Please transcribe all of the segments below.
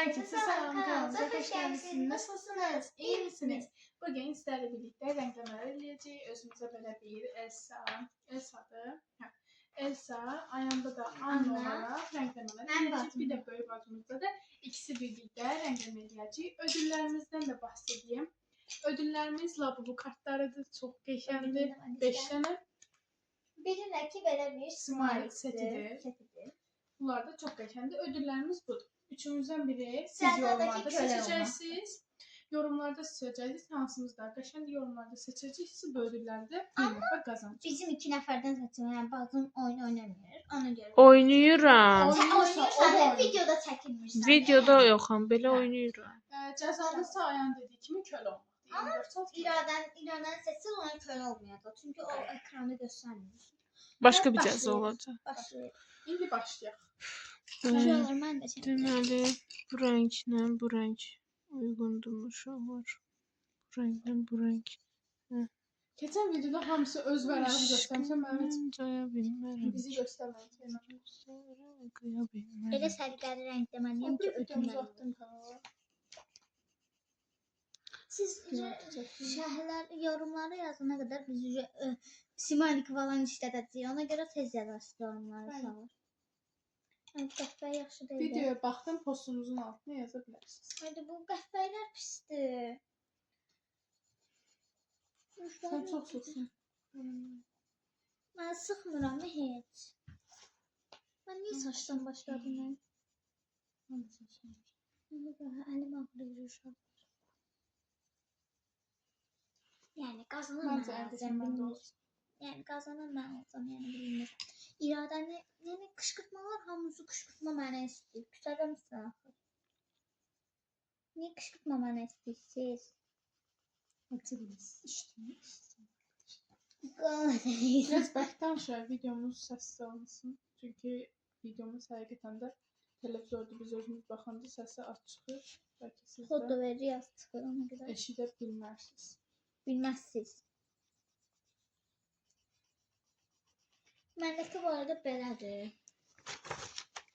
Herkese selam, kanalımıza hoş geldiniz. Nasılsınız? İyi misiniz? Bugün sizlerle birlikte renklemeler eləyəcəyik. Özümüzə belə bir Elsa, ayağında da Anna olarak renklemeler eləyəcəyik. Bir de böyük bacımızda da ikisi birlikte renkleme eləyəcəyik. Ödüllerimizden de bahsedeyim. Ödüllerimiz labubu kartlarıdır. Çok qəşəngdir. 5 tane. Birindeki belə bir Smile setidir. Bunlar da çok qəşəngdir. Ödüllerimiz budur. Üçümüzden biri siz yorumlarda seçeceksiniz. Yorumlarda seçeceksiniz. Hansımızda qəşəng yorumlarda seçeceksiniz. Bu ödüllerde bir kazanacak. Bizim 2 nəfərdən seçim. Yəni bazım oyun oynamır. Ona göre. Oynayıram. Oynayırsan, videoda çəkilmirsən. Videoda yoxam, belə oynayıram. Cəzamızsa ayağın dediği kimi kölə olmaq. Ama İradən seçsin, ona kölə olmayacaq. Çünki o ekranı göstərmir. Başqa bir cəza olacaq. Başlayır. İndi başlayaq. Mən də Deməli, bu rənglə bu rəng uyğundur uşaqlar. Bu rənglə bu rəng. Keçən videoda hamısı öz vərəqi göstərmişəm. Mən heç Caya bilmərəm. bizi göstərməyəcəm. Qıya bilmərəm. elə sərgəli rəng deməliyəm ki, Videomuzu ötürməliyim. attım kanala. Siz şərhlər, yorumları yazana qədər biz simanik falan işlədəcəyik. Ona görə tez yazasınız yorumları sağ ol. Qəhvə yaxşı deyil. Videoya baxdım, postumuzun altına yaza bilərsiniz. Haydi bu qəhvələr pisdir. Sən çox sıxsın. Mən sıxmıram heç. Mən niyə saçdan başladım mən? Mən də saçım. Əlim ağrıyır uşaq. Yəni qazanan Məncə mən əlbəttə məndə olacam. olsun. Yəni qazanan mən olacam, yəni bilinir. İradəni, yəni qışqırtmalar hamısı qışqırtma mənə istəyir. Küsərəmsən axı. Niyə qışqırtma mənə istəyirsiniz? Açılırız. İşte. Qalın. Biraz bəkdən şöyle videomuz səssiz alınsın. Çünki videomuz həqiqətən də televizorda biz özümüz baxanda səsi açıq. Bəlkə siz Kod da də verir, yaz çıxır ona görə. eşidə bilmərsiniz. Bilməzsiniz. Məndəki bu arada belədir.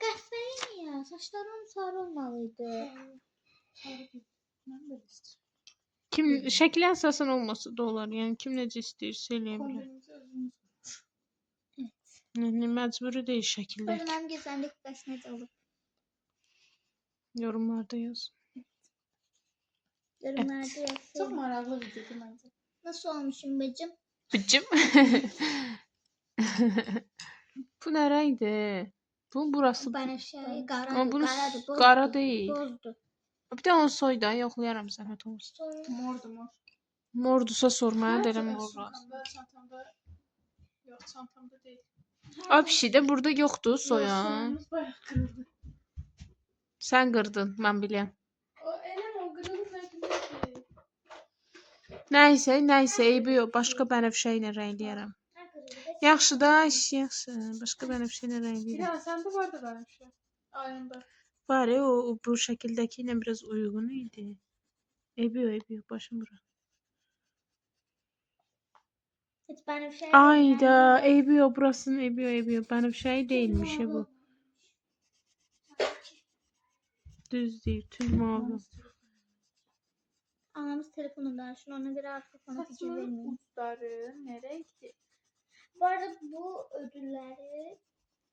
Qəhvəyi niyə? Saçlarım sarı olmalıydı. Mən belə istəyirəm. Kim şəklə əsasən olmasa da olar. Yəni kim necə istəyirsə eləyə bilər. Kombinimizi özümüz Yəni məcburi deyil şəkildə. Böyle mənim gözlərimdəki bəs necə olub? Yorumlarda yaz. Yorumlarda Çox yazsın. maraqlı videodur məncə. Nasıl olmuşum bacım? Bıcım. Bu nə rəngdir? Bu burası. Bənəfşə, Ama qaradır, bunu qaradır, bozdur. qara deyil. Bozdur. Bir də onu soy da yoxlayaram zəhmət olmasın. Sonra Mordur mor. Mordusa sormaya deyirəm Məncə mor lazım. Çantamda yox, çantamda deyil. Ay pişi də burada yoxdur soyan. Soyumuz bayağı qırıldı. Sən qırdın, mən bilirəm. O elə o qırılıb nə bilmirəm. Nəysə, eybi yox. Başqa bənəfşə ilə rəngləyərəm. Yaxşı da, yaxşı. Başqa bənəfşə ilə Bir rəngləyərəm. dənə səndə var da benim şey. Ayında. Var ya, o bu şəkildəki ilə biraz uyğun idi. Eybi yox, başım bura. heç bənəfşə. Ayda, eybi yox, burasının eybi yox. Bənəfşə deyilmiş bu. Düz deyil, tüm mavi. Anamız telefonunda, şunu ona göre artık ona fikir Saçımın vermiyorum. uçları ne renkli? Bu arada bu ödülleri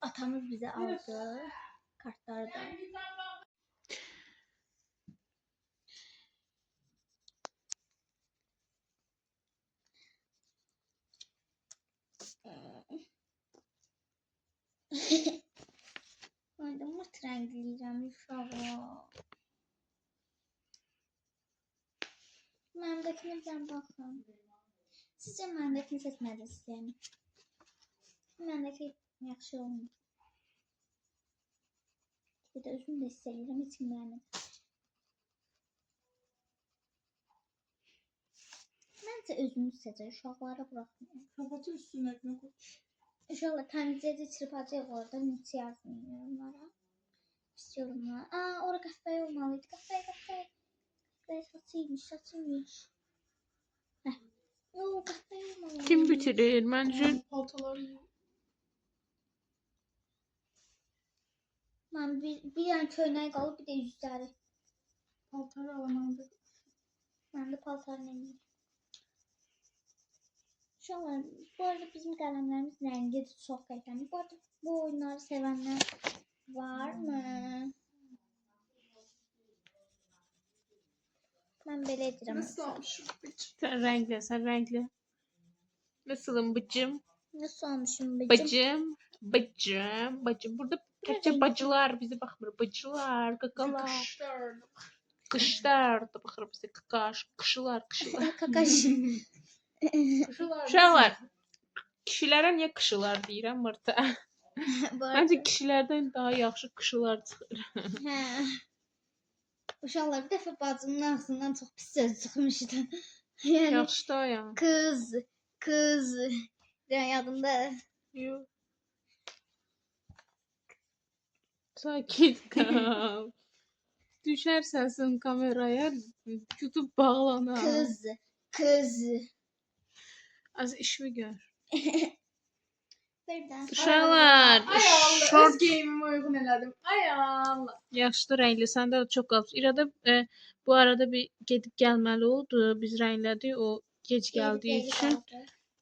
atamız bize aldı. Kartları da. Ayda mat renkleyeceğim inşallah. Məndəkini bir baxın. Sizcə məndəkini seçmədiniz yəni? Məndəki yaxşı olmur. Bir də özüm də istəyirəm, heç kim mənim. Məncə özümüz seçək, uşaqlara buraxmayın. Kapatı üstüne ekmek koy. İnşallah təmizləyici çırpacaq orada, heç yazmayın yorumlara. Pis yorumlar. Ora qəhvəyi olmalıydı, qəhvəyi. Saçıymış. Heh. Yo, qəhvəyi olmalıydı. Kim bitirir? Məncə Paltoları yiyor. Mən bir dənə köynək qalıb, bir də yüzləri. Paltar alamadım. Ben de paltarını giyeyim. Şu an bu arada bizim kalemlerimiz rengi çok geçerli. Bu arada bu oyunları sevenler var mı? Ben belə edirəm. Nasıl olmuşum? Sen renkli. Nasılım bacım? Nasıl olmuşum bacım? Bacım. Burada təkcə bacılar bizi baxmır. Bacılar, qaqalar. Kıştırdım. Qışlar da baxır bizi. Qışılar. Kakaş. Uşaqlar. Kişilərə niyə qışılar deyirəm burada? Bu arada. Məncə kişilərdən daha yaxşı qışılar çıxır. Hə. Uşaqlar bir dəfə bacımın ağzından çox pis söz çıxmışdı. Yəni Yaxşı da ya. Kız. Yəni yadımda. Yox. Sakit qal. Düşərsən sən kameraya, YouTube bağlanar. Kız. Az işimi gör. Birdən. Uşaqlar, Ay Allah, şort öz geyimime uygun elədim. Ay Allah. yaşlı renkli. Səndə də çox qalıb. İrada bu arada bir gedib gəlməli oldu. Biz rənglədik. O gec gəldiyi üçün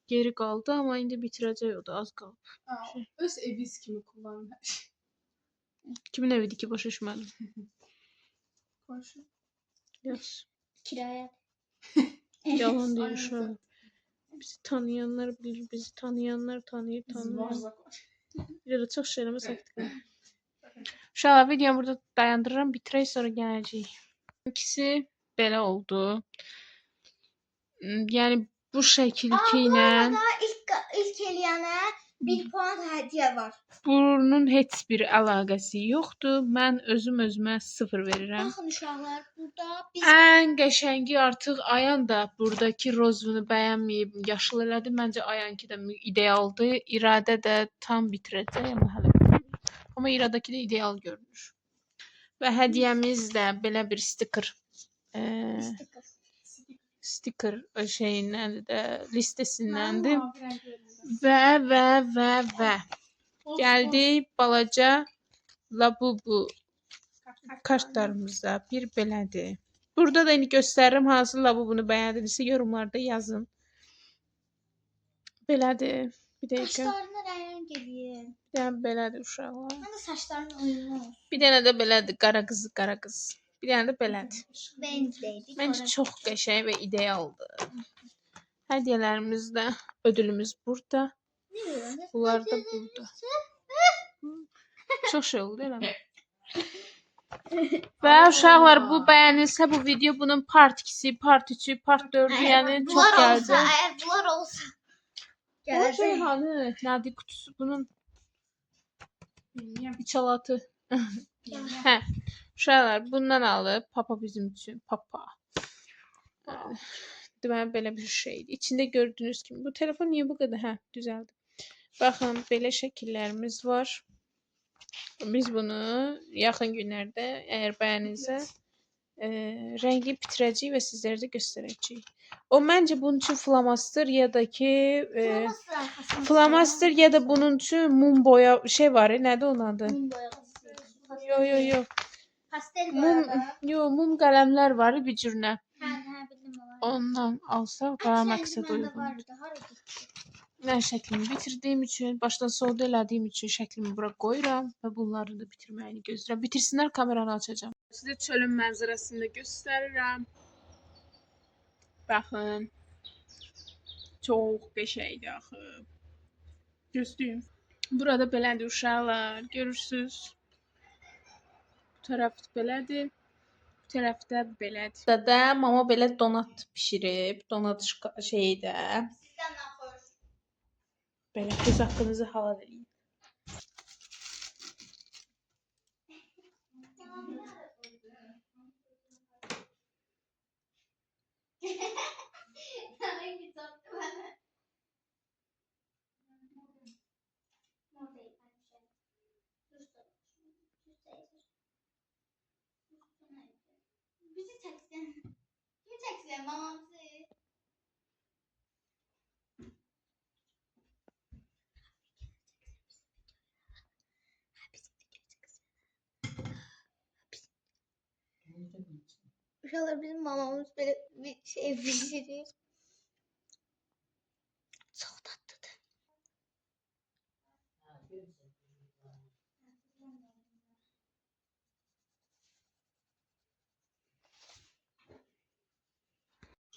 geri qaldı, amma indi bitirəcək o da az qalıb. Aa, öz eviz kimi kullanın. Kimin evidir ki, başa düşmədim. Konuşun. Yes. Kirayə. Yalan deyir Aynen. uşaq. Bizi tanıyanlar bilir, bizi tanıyanlar tanıyır. İrada çox şey eləmə sakit qal. Uşaqlar, videomu burada dayandırıram, bitirək, sonra gələcəyik. İkisi belə oldu. Yəni bu şəkilki ilə İlk eləyənə 1 puan hədiyyə var. bunun heç bir əlaqəsi yoxdur. Mən özümə 0 verirəm. Baxın uşaqlar, burada biz Ən qəşəngi artıq Ayan da buradakı rozunu bəyənməyib, yaşıl elədi. Məncə Ayanki də idealdır. İradə də tam bitirəcək, amma hələ bitirməyib. Amma İradakı da ideal görünür. Və hədiyyəmiz də belə bir stiker. Stiker şeyindən də, listəsindəndir. Və gəldik balaca Labubu kartlarımıza. Bir belədir. Burada da indi göstərirəm hansı Labubunu bəyəndinizsə yorumlarda yazın. Belədir. Bir dəqiqə. saçlarına rəng eləyir. Bir dənə belədir uşaqlar. Həm də saçların uyumlu olsun. Bir dənə də belədir qara qız. Bir dənə də belədir. Wednesday'dir. Məncə çox qəşəng və idealdır. Hədiyyələrimiz də, ödülümüz burada. Bunlar da burada. Çox şey oldu elə. Və uşaqlar bu bəyənilsə bu video bunun part 2-si, part 3-ü, part 4-ü yəni çox gələcək. Əgər bunlar olsa Bu şey hanı? Nədir qutusu bunun Bilmiyorum. içalatı. Hə. Uşaqlar bundan alıb papa bizim üçün. Papa. Deməli belə bir şeydir. İçində gördüyünüz kimi. Bu telefon niyə bu qədər? Hə, düzəldi. Baxın, belə şəkillərimiz var. Biz bunu yaxın günlərdə əgər bəyənilsə rəngi bitirəcəyik və sizlərə də göstərəcəyik. O məncə bunun üçün flamaster ya da ki flamaster ya da bunun üçün mum boya şey var, nədir onun adı? Mum boyası. Yo. Pastel Mum, boyada. mum qələmlər var bir cürünə. Hə, bildim olar. Ondan alsaq daha məqsəd Məndə uyğun. vardı, hara getdi? Mən şəklimi bitirdiyim üçün, başdan solda elədiyim üçün şəklimi bura qoyuram və bunları da bitirməyini gözləyirəm. Bitirsinlər, kameranı açacağam. Sizə çölün mənzərəsini də göstərirəm. Baxın. Çox qəşəngdir axı. Göstərim. Burada belədir uşaqlar, görürsüz. Bu tərəf belədir. Bu tərəfdə belədir. Burada mama belə donat bişirib, donat şeyi də. Sizdən naxır. Belə öz haqqınızı halal edin. Hangi tatlı bana? Bizi çəksən. Kimi çəksən mamamızı? İnşallah bizim mamamız böyle bir şey pişirir. Çok tatlıdır.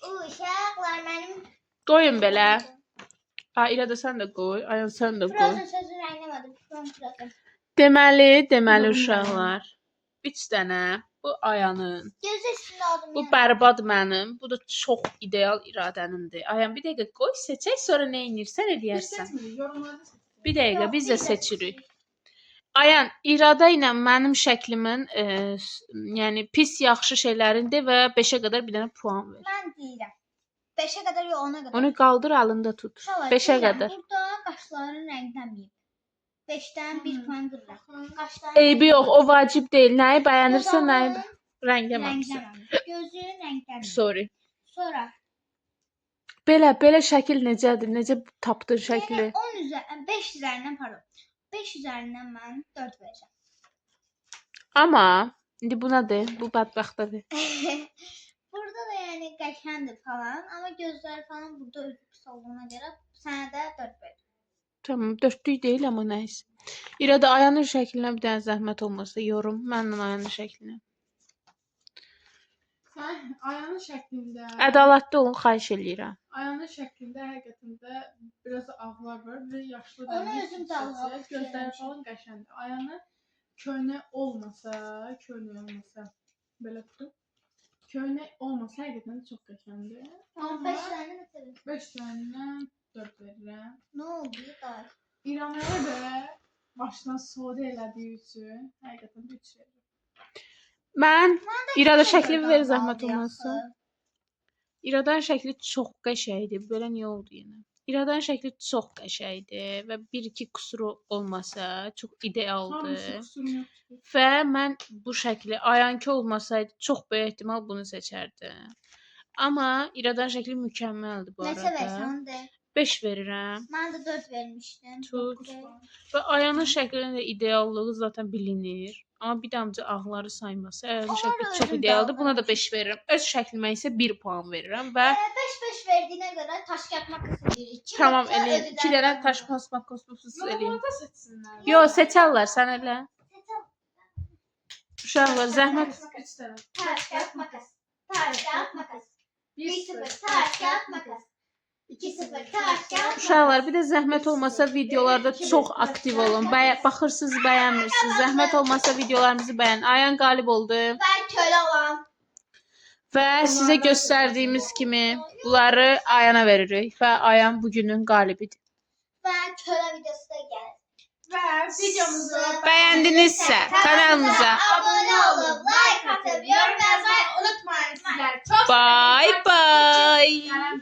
Uşaqlar mənim Qoyun belə. Ha, İrada sən də qoy, Ayan sən də qoy. Frozen sözünü anlamadım. Frozen. Deməli uşaqlar. 3 dənə bu Ayanın. Göz üstünde aldım Bu yani. bərbad mənim. Bu da çox ideal iradənindir. Ayan bir dəqiqə qoy, seçək, sonra nə edirsən Biz eləyərsən. seçmirik, yorumlarda seçirik. Bir dəqiqə Yox, biz də biz də seçirik. Ayan, irada ilə mənim şəklimin, yəni pis, yaxşı şeylərində və 5-ə qədər bir dənə puan ver. Ben değilim. 5'e kadar ya 10'a kadar. Onu qaldır, əlində tut. Uşaqlar, 5-ə deyirəm, qədər. Burada qaşların rənglənməyib. 5'ten 1 puan qırıram. Qaşların Eybi yox, o vacib deyil. Nəyi bəyənirsən, nəyi Dodağın rəngləməmisən. rənglənməmiş. Gözün rənglənməmiş. Sorry. Sonra Belə şəkil necədir? Necə tapdın şəkli? yəni 10 üzərindən 5 üzərindən pardon. 5 üzərindən mən 4 verəcəm. Amma indi bu nədir? Bu bədbəxtədir. Burada da yəni qəşəngdir falan, amma gözləri falan burada özü pis olduğuna görə sənə də 4 verəcəm. Tamam, 4'lük deyil amma nəysə. İrada Ayanın şəklinə bir dənə zəhmət olmasa yorum. Mənlə Ayanın şəklinə. Sən Ayanın şəklində, Ədalətli olun, xahiş eləyirəm. Ayanın şəklində həqiqətən biraz ağlar var, bir yaşlı Onu dənə özüm də ağlar gözləri fikirləmişəm. falan qəşəngdir. Ayanı köynə olmasa, belə tutub. Köynə olmasa həqiqətən çox qəşəngdir. Amma 5 üzərindən neçə verirəm? 5 üzərindən 4 verirəm. Nə oldu da? İranaya da başdan soğudu elədiyi üçün həqiqətən 3 verirəm. Mən İrada şəkli ver Dörd zəhmət aldı olmasa. yaxşı. İradanın şəkli çox qəşəngdir. Belə niyə oldu yenə? İradanın şəkli çox qəşəngdir və 1-2 qüsuru olmasa çox Hamısı idealdır. kusurum yoxdur. Və mən bu şəkli Ayanki olmasaydı çox böyük ehtimal bunu seçərdim. Amma İradanın şəkli mükəmməldir bu Neçə arada. versən de. 5 verirəm. Mən də 4 vermişdim. Tut. Okey. Və Ayanın şəklinin də ideallığı zaten bilinir. Amma bir damcı ağları saymasa, Ayanın Onlar şəkli da çox özün idealdır. də Buna da ağlar. 5 verirəm. Öz şəklimə isə 1 puan verirəm və 5-5 verdiğine göre taş kağıt makas edirik. tamam eləyin. 2 dənə taş pasmak kosmosuz eləyin. Yorumlarda seçsinlər. Yo, seçərlər, sən elə. Uşaqlar zəhmət 3 dənə. Taş kağıt makas. Taş kağıt makas. 1-0. 1-0 taş kağıt makas. 2-0 taş kağıt makas. uşaqlar bir də zəhmət olmasa videolarda çox aktiv olun. Baxırsınız, bəyənmirsiniz. Zəhmət olmasa videolarımızı bəyənin. Ayan qalib oldu Ben köle olan. və sizə göstərdiyimiz kimi bunları Ayana veririk və Ayan bugünün qalibidir. Ben köle videosu da geldi. Və videomuzu Bəyəndinizsə kanalımıza Abone olup like atıp yorum yazmayı unutmayın. Sizlər çox bye bye. Gələn